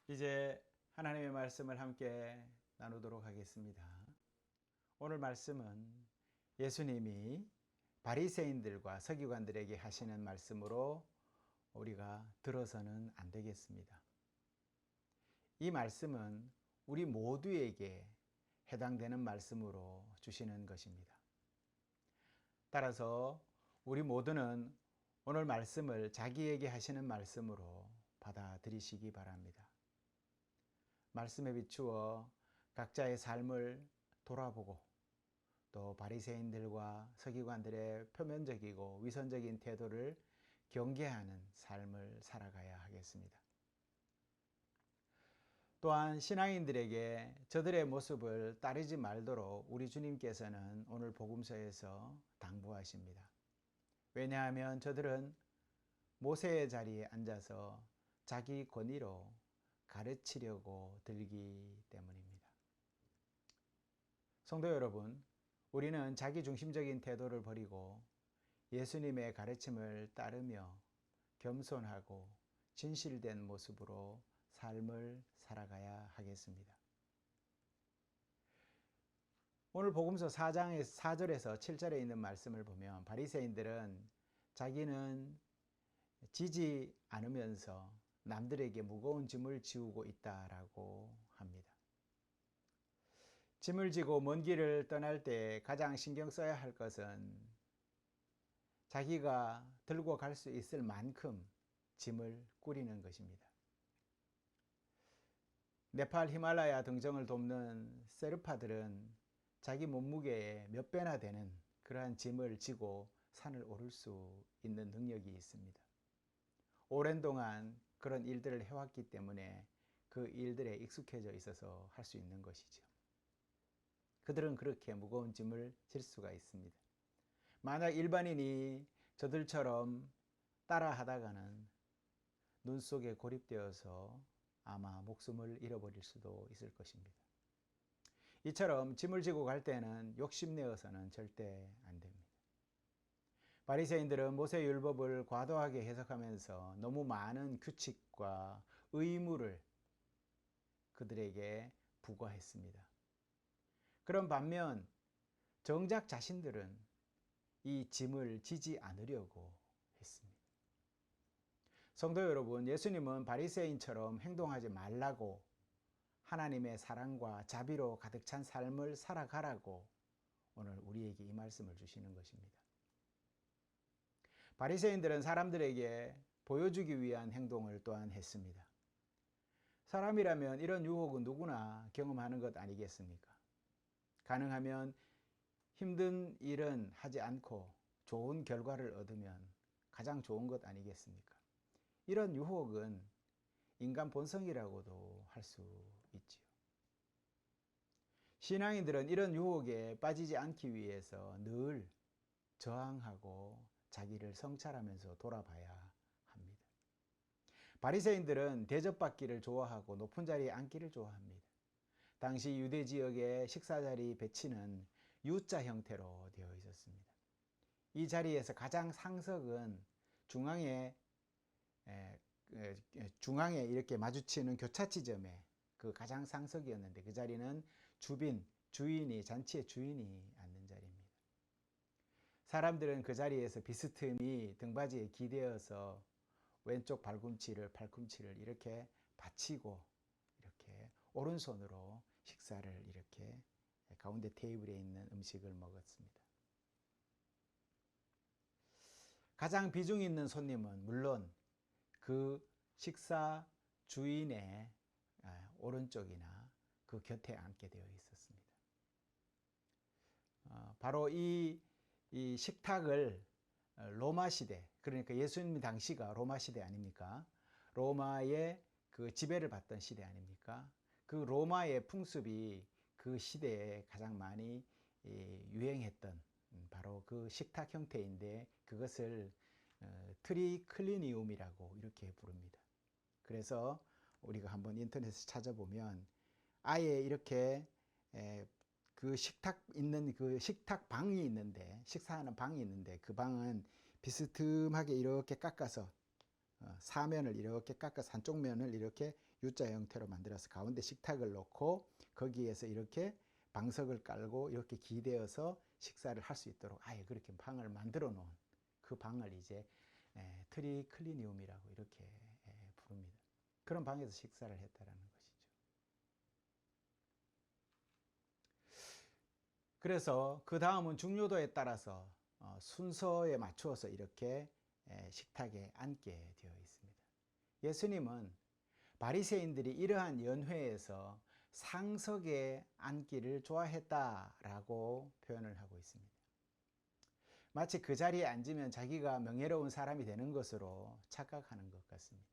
이제 하나님의 말씀을 함께 나누도록 하겠습니다. 오늘 말씀은 예수님이 바리새인들과 서기관들에게 하시는 말씀으로 우리가 들어서는 안 되겠습니다. 이 말씀은 우리 모두에게 해당되는 말씀으로 주시는 것입니다. 따라서 우리 모두는 오늘 말씀을 자기에게 하시는 말씀으로 받아들이시기 바랍니다. 말씀에 비추어 각자의 삶을 돌아보고 또 바리새인들과 서기관들의 표면적이고 위선적인 태도를 경계하는 삶을 살아가야 하겠습니다. 또한 신앙인들에게 저들의 모습을 따르지 말도록 우리 주님께서는 오늘 복음서에서 당부하십니다. 왜냐하면 저들은 모세의 자리에 앉아서 자기 권위로 가르치려고 들기 때문입니다. 성도 여러분, 우리는 자기중심적인 태도를 버리고 예수님의 가르침을 따르며 겸손하고 진실된 모습으로 삶을 살아가야 하겠습니다. 오늘 복음서 4장의 4절에서 7절에 있는 말씀을 보면 바리새인들은 자기는 지지 않으면서 남들에게 무거운 짐을 지우고 있다라고 합니다. 짐을 지고 먼 길을 떠날 때 가장 신경 써야 할 것은 자기가 들고 갈 수 있을 만큼 짐을 꾸리는 것입니다. 네팔 히말라야 등정을 돕는 세르파들은 자기 몸무게의 몇 배나 되는 그러한 짐을 지고 산을 오를 수 있는 능력이 있습니다. 오랜 동안 그런 일들을 해왔기 때문에 그 일들에 익숙해져 있어서 할 수 있는 것이죠. 그들은 그렇게 무거운 짐을 질 수가 있습니다. 만약 일반인이 저들처럼 따라 하다가는 눈 속에 고립되어서 아마 목숨을 잃어버릴 수도 있을 것입니다. 이처럼 짐을 지고 갈 때는 욕심내어서는 절대 안 됩니다. 바리새인들은 모세율법을 과도하게 해석하면서 너무 많은 규칙과 의무를 그들에게 부과했습니다. 그런 반면 정작 자신들은 이 짐을 지지 않으려고 했습니다. 성도 여러분, 예수님은 바리새인처럼 행동하지 말라고 하나님의 사랑과 자비로 가득 찬 삶을 살아가라고 오늘 우리에게 이 말씀을 주시는 것입니다. 바리새인들은 사람들에게 보여주기 위한 행동을 또한 했습니다. 사람이라면 이런 유혹은 누구나 경험하는 것 아니겠습니까? 가능하면 힘든 일은 하지 않고 좋은 결과를 얻으면 가장 좋은 것 아니겠습니까? 이런 유혹은 인간 본성이라고도 할 수 있지요. 신앙인들은 이런 유혹에 빠지지 않기 위해서 늘 저항하고 자기를 성찰하면서 돌아봐야 합니다. 바리새인들은 대접받기를 좋아하고 높은 자리에 앉기를 좋아합니다. 당시 유대 지역의 식사자리 배치는 U자 형태로 되어 있었습니다. 이 자리에서 가장 상석은 중앙에 이렇게 마주치는 교차 지점에 그 가장 상석이었는데 그 자리는 주인이 잔치의 주인이 앉는 자리입니다. 사람들은 그 자리에서 비스듬히 등받이에 기대어서 왼쪽 팔꿈치를 이렇게 받치고 이렇게 오른손으로 식사를 이렇게 가운데 테이블에 있는 음식을 먹었습니다. 가장 비중 있는 손님은 물론 그 식사 주인의 오른쪽이나 그 곁에 앉게 되어 있었습니다. 바로 이 식탁을 로마 시대, 그러니까 예수님 당시가 로마 시대 아닙니까? 로마의 그 지배를 받던 시대 아닙니까? 그 로마의 풍습이 그 시대에 가장 많이 유행했던 바로 그 식탁 형태인데 그것을 트리클리니움이라고 이렇게 부릅니다. 그래서 우리가 한번 인터넷에 찾아보면 아예 이렇게 그 식탁 방이 있는데 식사하는 방이 있는데 그 방은 비스듬하게 이렇게 깎아서 사면을 이렇게 깎아서 한쪽 면을 이렇게 U자 형태로 만들어서 가운데 식탁을 놓고 거기에서 이렇게 방석을 깔고 이렇게 기대어서 식사를 할 수 있도록 아예 그렇게 방을 만들어 놓은 그 방을 이제 트리클리니움이라고 이렇게 부릅니다. 그런 방에서 식사를 했다라는 것이죠. 그래서 그 다음은 중요도에 따라서 순서에 맞추어서 이렇게 식탁에 앉게 되어 있습니다. 예수님은 바리새인들이 이러한 연회에서 상석에 앉기를 좋아했다라고 표현을 하고 있습니다. 마치 그 자리에 앉으면 자기가 명예로운 사람이 되는 것으로 착각하는 것 같습니다.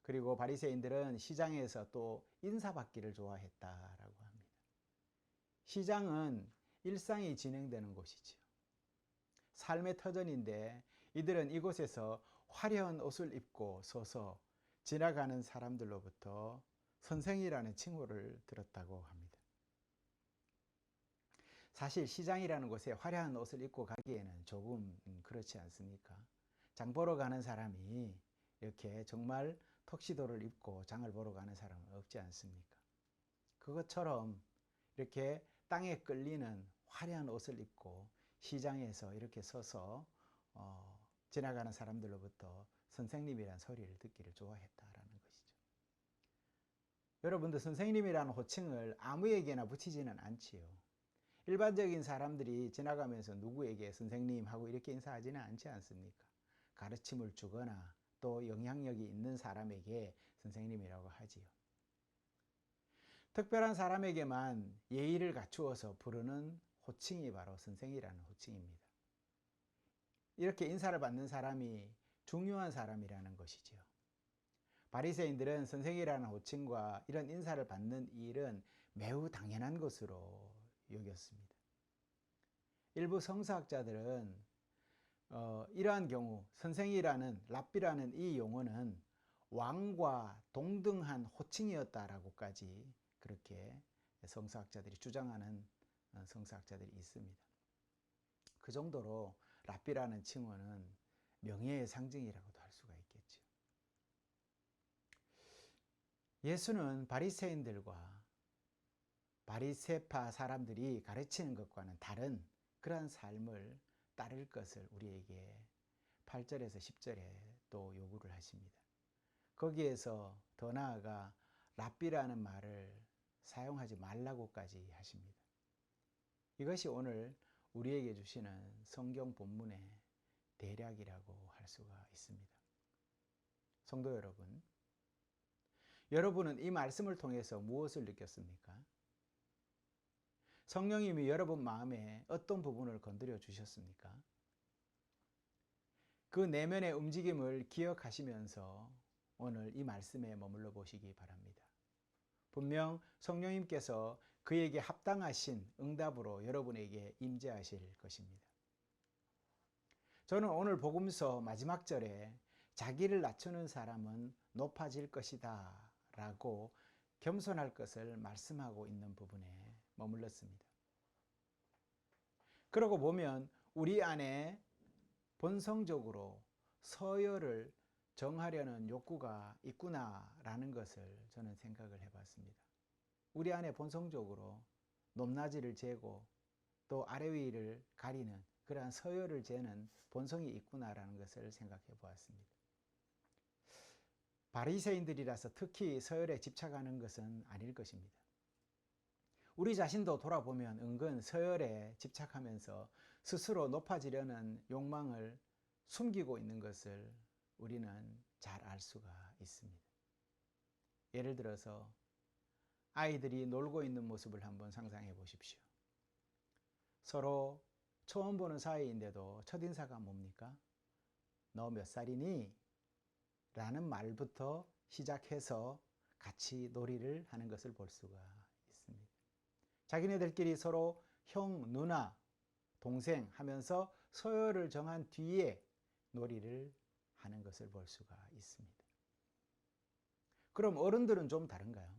그리고 바리새인들은 시장에서 또 인사받기를 좋아했다라고 합니다. 시장은 일상이 진행되는 곳이지요. 삶의 터전인데 이들은 이곳에서 화려한 옷을 입고 서서 지나가는 사람들로부터 선생이라는 칭호를 들었다고 합니다. 사실 시장이라는 곳에 화려한 옷을 입고 가기에는 조금 그렇지 않습니까? 장 보러 가는 사람이 이렇게 정말 턱시도를 입고 장을 보러 가는 사람은 없지 않습니까? 그것처럼 이렇게 땅에 끌리는 화려한 옷을 입고 시장에서 이렇게 서서 지나가는 사람들로부터 선생님이란 소리를 듣기를 좋아했다라는 것이죠. 여러분들 선생님이라는 호칭을 아무에게나 붙이지는 않지요. 일반적인 사람들이 지나가면서 누구에게 선생님 하고 이렇게 인사하지는 않지 않습니까? 가르침을 주거나 또 영향력이 있는 사람에게 선생님이라고 하지요. 특별한 사람에게만 예의를 갖추어서 부르는 호칭이 바로 선생이라는 호칭입니다. 이렇게 인사를 받는 사람이 중요한 사람이라는 것이지요. 바리새인들은 선생이라는 호칭과 이런 인사를 받는 일은 매우 당연한 것으로 여겼습니다. 일부 성서학자들은 이러한 경우 선생이라는 랍비라는 이 용어는 왕과 동등한 호칭이었다라고까지 그렇게 성서학자들이 주장하는 성서학자들이 있습니다. 그 정도로 랍비라는 칭호는 명예의 상징이라고도 할 수가 있겠죠. 예수는 바리새인들과 바리새파 사람들이 가르치는 것과는 다른 그러한 삶을 따를 것을 우리에게 8절에서 10절에 또 요구를 하십니다. 거기에서 더 나아가 랍비라는 말을 사용하지 말라고까지 하십니다. 이것이 오늘 우리에게 주시는 성경 본문의 대략이라고 할 수가 있습니다. 성도 여러분, 여러분은 이 말씀을 통해서 무엇을 느꼈습니까? 성령님이 여러분 마음에 어떤 부분을 건드려 주셨습니까? 그 내면의 움직임을 기억하시면서 오늘 이 말씀에 머물러 보시기 바랍니다. 분명 성령님께서 그에게 합당하신 응답으로 여러분에게 임재하실 것입니다. 저는 오늘 복음서 마지막 절에 자기를 낮추는 사람은 높아질 것이다 라고 겸손할 것을 말씀하고 있는 부분에 머물렀습니다. 그러고 보면 우리 안에 본성적으로 서열을 정하려는 욕구가 있구나라는 것을 저는 생각을 해봤습니다. 우리 안에 본성적으로 높낮이를 재고 또 아래 위를 가리는 그러한 서열을 재는 본성이 있구나라는 것을 생각해 보았습니다. 바리새인들이라서 특히 서열에 집착하는 것은 아닐 것입니다. 우리 자신도 돌아보면 은근 서열에 집착하면서 스스로 높아지려는 욕망을 숨기고 있는 것을 우리는 잘 알 수가 있습니다. 예를 들어서 아이들이 놀고 있는 모습을 한번 상상해 보십시오. 서로 처음 보는 사이인데도 첫인사가 뭡니까? 너 몇 살이니? 라는 말부터 시작해서 같이 놀이를 하는 것을 볼 수가 있습니다. 자기네들끼리 서로 형, 누나, 동생 하면서 서열을 정한 뒤에 놀이를 하는 것을 볼 수가 있습니다. 그럼 어른들은 좀 다른가요?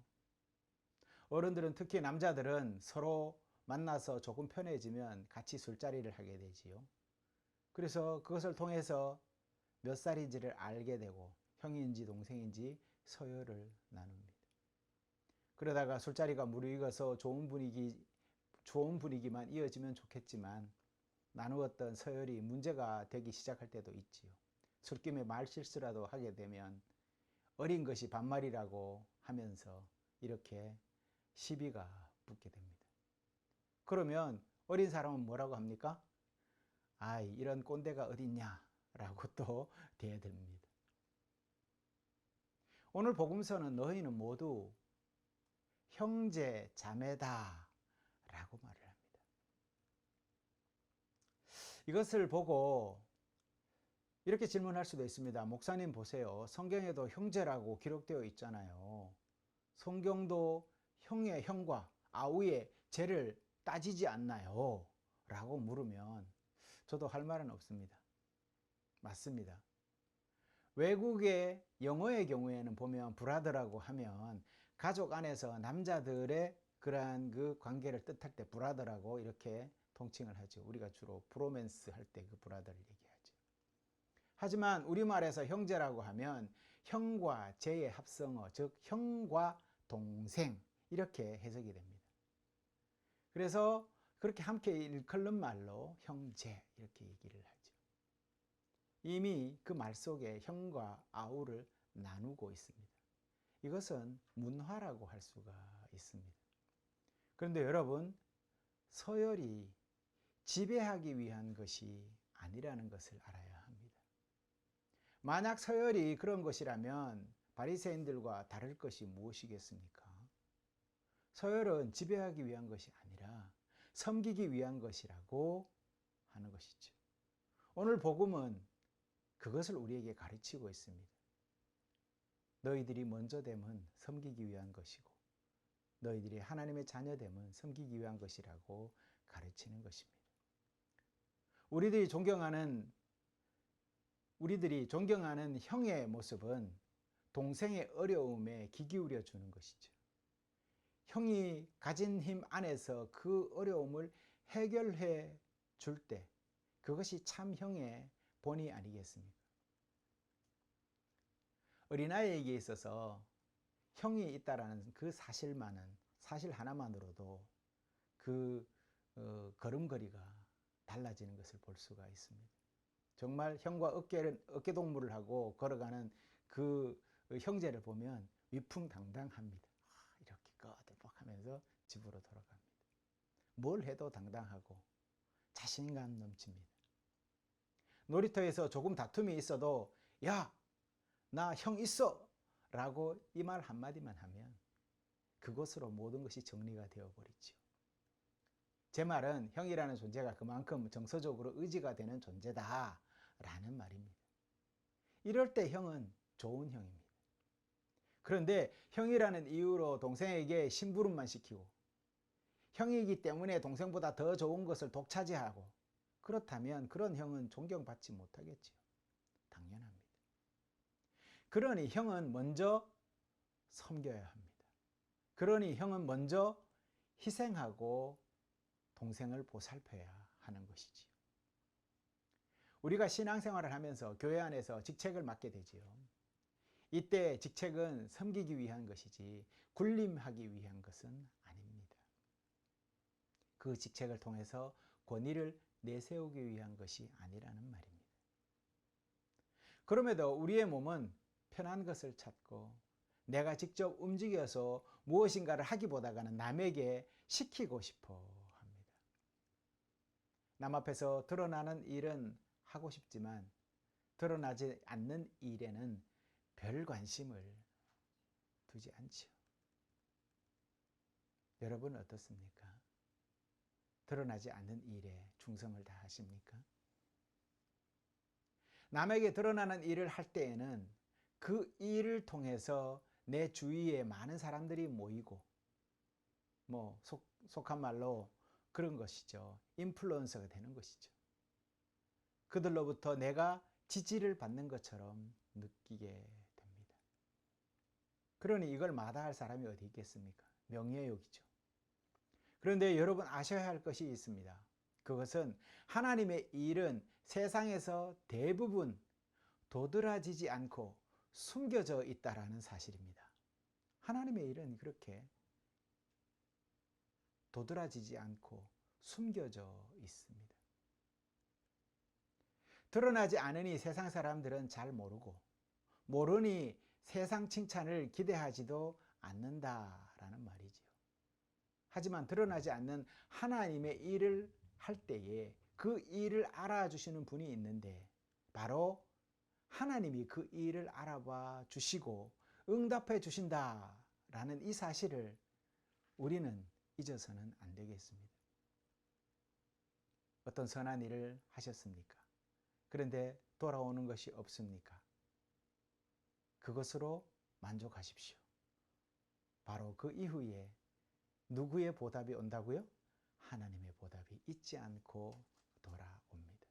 어른들은 특히 남자들은 서로 만나서 조금 편해지면 같이 술자리를 하게 되지요. 그래서 그것을 통해서 몇 살인지를 알게 되고 형인지 동생인지 서열을 나눕니다. 그러다가 술자리가 무르익어서 좋은 분위기만 이어지면 좋겠지만 나누었던 서열이 문제가 되기 시작할 때도 있지요. 술김에 말실수라도 하게 되면 어린 것이 반말이라고 하면서 이렇게 시비가 붙게 됩니다. 그러면 어린 사람은 뭐라고 합니까? 아이, 이런 꼰대가 어딨냐? 라고 또 대듭니다. 오늘 복음서는 너희는 모두 형제 자매다 라고 말을 합니다. 이것을 보고 이렇게 질문할 수도 있습니다. 목사님 보세요. 성경에도 형제라고 기록되어 있잖아요. 성경도 형의 형과 아우의 죄를 따지지 않나요? 라고 물으면 저도 할 말은 없습니다. 맞습니다. 외국의 영어의 경우에는 보면 브라더라고 하면 가족 안에서 남자들의 그러한 그 관계를 뜻할 때 브라더라고 이렇게 통칭을 하죠. 우리가 주로 브로맨스 할 때 그 브라더를 얘기하죠. 하지만 우리말에서 형제라고 하면 형과 제의 합성어, 즉 형과 동생 이렇게 해석이 됩니다. 그래서 그렇게 함께 일컬는 말로 형제 이렇게 얘기를 하죠. 이미 그 말 속에 형과 아우를 나누고 있습니다. 이것은 문화라고 할 수가 있습니다. 그런데 여러분, 서열이 지배하기 위한 것이 아니라는 것을 알아야 합니다. 만약 서열이 그런 것이라면 바리새인들과 다를 것이 무엇이겠습니까? 서열은 지배하기 위한 것이 아니라 섬기기 위한 것이라고 하는 것이죠. 오늘 복음은 그것을 우리에게 가르치고 있습니다. 너희들이 먼저 됨은 섬기기 위한 것이고 너희들이 하나님의 자녀됨은 섬기기 위한 것이라고 가르치는 것입니다. 우리들이 존경하는 형의 모습은 동생의 어려움에 귀 기울여 주는 것이죠. 형이 가진 힘 안에서 그 어려움을 해결해 줄 때 그것이 참 형의 본이 아니겠습니까? 어린아이에게 있어서 형이 있다라는 그 사실 하나만으로도 그 걸음걸이가 달라지는 것을 볼 수가 있습니다. 정말 형과 어깨동무를 하고 걸어가는 그 형제를 보면 위풍당당합니다. 이렇게 꺼들박하면서 집으로 돌아갑니다. 뭘 해도 당당하고 자신감 넘칩니다. 놀이터에서 조금 다툼이 있어도 야, 나 형 있어! 라고 이 말 한마디만 하면 그것으로 모든 것이 정리가 되어버리죠. 제 말은 형이라는 존재가 그만큼 정서적으로 의지가 되는 존재다 라는 말입니다. 이럴 때 형은 좋은 형입니다. 그런데 형이라는 이유로 동생에게 심부름만 시키고 형이기 때문에 동생보다 더 좋은 것을 독차지하고 그렇다면 그런 형은 존경받지 못하겠지요. 당연합니다. 그러니 형은 먼저 섬겨야 합니다. 그러니 형은 먼저 희생하고 동생을 보살펴야 하는 것이지요. 우리가 신앙생활을 하면서 교회 안에서 직책을 맡게 되지요. 이때 직책은 섬기기 위한 것이지 군림하기 위한 것은 아닙니다. 그 직책을 통해서 권위를 내세우기 위한 것이 아니라는 말입니다. 그럼에도 우리의 몸은 편한 것을 찾고 내가 직접 움직여서 무엇인가를 하기보다는 남에게 시키고 싶어 합니다. 남 앞에서 드러나는 일은 하고 싶지만 드러나지 않는 일에는 별 관심을 두지 않지요. 여러분은 어떻습니까? 드러나지 않는 일에 충성을 다하십니까? 남에게 드러나는 일을 할 때에는 그 일을 통해서 내 주위에 많은 사람들이 모이고 속한 말로 그런 것이죠. 인플루언서가 되는 것이죠. 그들로부터 내가 지지를 받는 것처럼 느끼게 됩니다. 그러니 이걸 마다할 사람이 어디 있겠습니까? 명예욕이죠. 그런데 여러분 아셔야 할 것이 있습니다. 그것은 하나님의 일은 세상에서 대부분 도드라지지 않고 숨겨져 있다라는 사실입니다. 하나님의 일은 그렇게 도드라지지 않고 숨겨져 있습니다. 드러나지 않으니 세상 사람들은 잘 모르고 모르니 세상 칭찬을 기대하지도 않는다라는 말이지요. 하지만 드러나지 않는 하나님의 일을 할 때에 그 일을 알아주시는 분이 있는데 바로 하나님이 그 일을 알아봐 주시고 응답해 주신다라는 이 사실을 우리는 잊어서는 안 되겠습니다. 어떤 선한 일을 하셨습니까? 그런데 돌아오는 것이 없습니까? 그것으로 만족하십시오. 바로 그 이후에 누구의 보답이 온다고요? 하나님의 보답이 잊지 않고 돌아옵니다.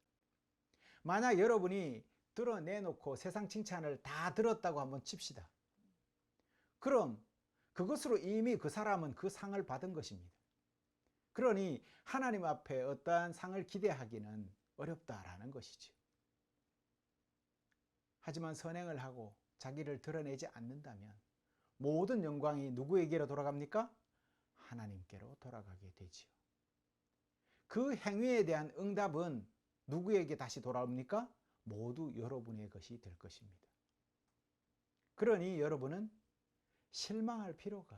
만약 여러분이 드러내놓고 세상 칭찬을 다 들었다고 한번 칩시다. 그럼 그것으로 이미 그 사람은 그 상을 받은 것입니다. 그러니 하나님 앞에 어떠한 상을 기대하기는 어렵다라는 것이죠. 하지만 선행을 하고 자기를 드러내지 않는다면 모든 영광이 누구에게로 돌아갑니까? 하나님께로 돌아가게 되지요. 그 행위에 대한 응답은 누구에게 다시 돌아옵니까? 모두 여러분의 것이 될 것입니다. 그러니 여러분은 실망할 필요가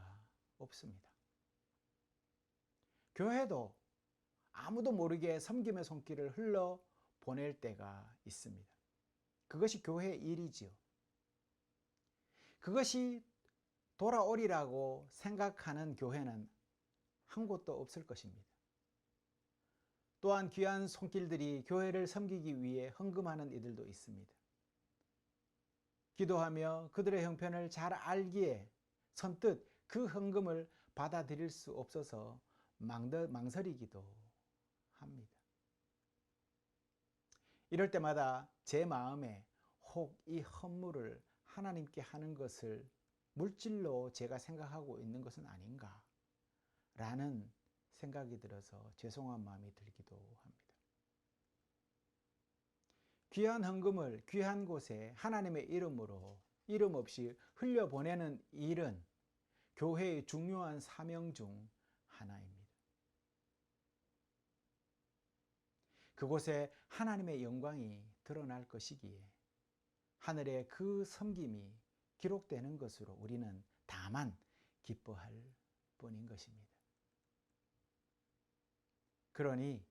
없습니다. 교회도 아무도 모르게 섬김의 손길을 흘러 보낼 때가 있습니다. 그것이 교회의 일이지요. 그것이 돌아오리라고 생각하는 교회는 한 곳도 없을 것입니다. 또한 귀한 손길들이 교회를 섬기기 위해 헌금하는 이들도 있습니다. 기도하며 그들의 형편을 잘 알기에 선뜻 그 헌금을 받아들일 수 없어서 망설이기도 합니다. 이럴 때마다 제 마음에 혹 이 헌물을 하나님께 하는 것을 물질로 제가 생각하고 있는 것은 아닌가 라는 생각이 들어서 죄송한 마음이 들기도 합니다. 귀한 헌금을 귀한 곳에 하나님의 이름으로 이름 없이 흘려보내는 일은 교회의 중요한 사명 중 하나입니다. 그곳에 하나님의 영광이 드러날 것이기에 하늘의 그 섬김이 기록되는 것으로 우리는 다만 기뻐할 뿐인 것입니다. 그러니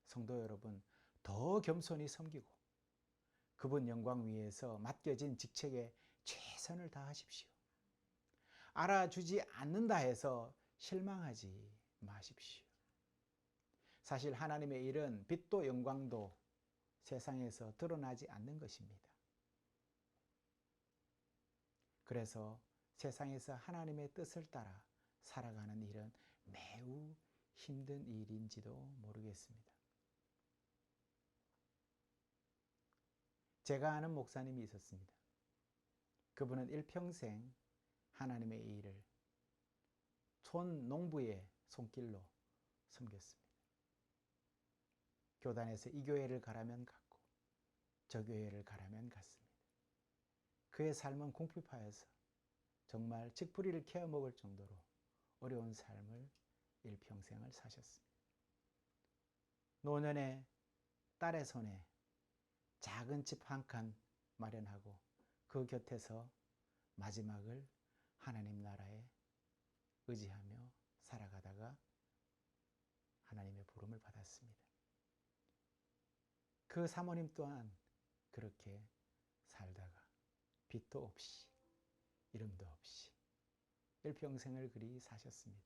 성도 여러분, 더 겸손히 섬기고 그분 영광 위에서 맡겨진 직책에 최선을 다하십시오. 알아주지 않는다 해서 실망하지 마십시오. 사실 하나님의 일은 빛도 영광도 세상에서 드러나지 않는 것입니다. 그래서 세상에서 하나님의 뜻을 따라 살아가는 일은 매우 힘든 일인지도 모르겠습니다. 제가 아는 목사님이 있었습니다. 그분은 일평생 하나님의 일을 촌 농부의 손길로 섬겼습니다. 교단에서 이 교회를 가라면 갔고 저 교회를 가라면 갔습니다. 그의 삶은 궁핍하여서 정말 칡뿌리를 캐어 먹을 정도로 어려운 삶을 일평생을 사셨습니다. 노년에 딸의 손에 작은 집 한 칸 마련하고 그 곁에서 마지막을 하나님 나라에 의지하며 살아가다가 하나님의 부름을 받았습니다. 그 사모님 또한 그렇게 살다가 빛도 없이 이름도 없이 일평생을 그리 사셨습니다.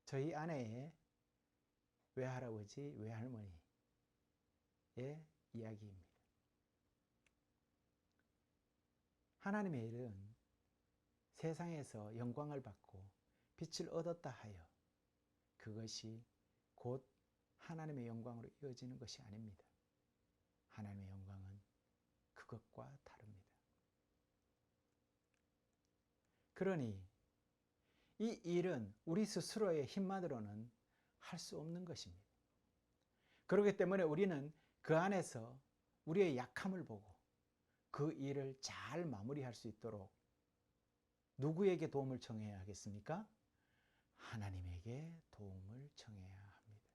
저희 아내의 외할아버지, 외할머니의 이야기입니다. 하나님의 일은 세상에서 영광을 받고 빛을 얻었다 하여 그것이 곧 하나님의 영광으로 이어지는 것이 아닙니다. 하나님의 영광은 그것과 다릅니다. 그러니 이 일은 우리 스스로의 힘만으로는 할 수 없는 것입니다. 그렇기 때문에 우리는 그 안에서 우리의 약함을 보고 그 일을 잘 마무리할 수 있도록 누구에게 도움을 청해야 하겠습니까? 하나님에게 도움을 청해야 합니다.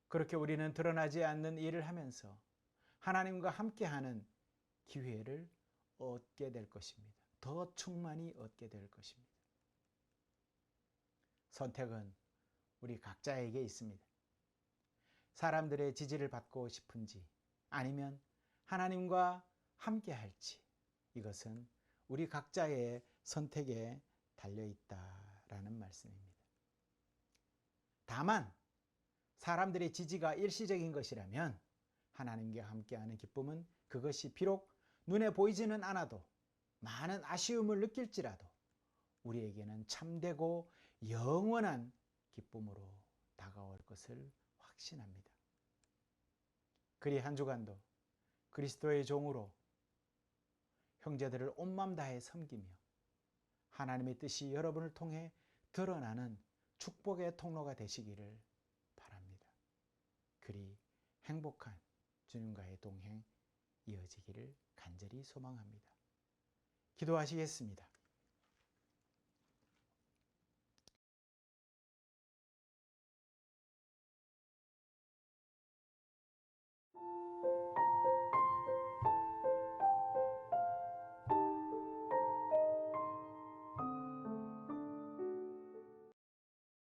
그렇게 우리는 드러나지 않는 일을 하면서 하나님과 함께하는 기회를 얻게 될 것입니다. 더 충만히 얻게 될 것입니다. 선택은 우리 각자에게 있습니다. 사람들의 지지를 받고 싶은지 아니면 하나님과 함께 할지, 이것은 우리 각자의 선택에 달려있다라는 말씀입니다. 다만 사람들의 지지가 일시적인 것이라면 하나님과 함께하는 기쁨은 그것이 비록 눈에 보이지는 않아도 많은 아쉬움을 느낄지라도 우리에게는 참되고 영원한 기쁨으로 다가올 것을 확신합니다. 그리 한 주간도 그리스도의 종으로 형제들을 온 마음 다해 섬기며 하나님의 뜻이 여러분을 통해 드러나는 축복의 통로가 되시기를 바랍니다. 그리 행복한 주님과의 동행 이어지기를 간절히 소망합니다. 기도하시겠습니다.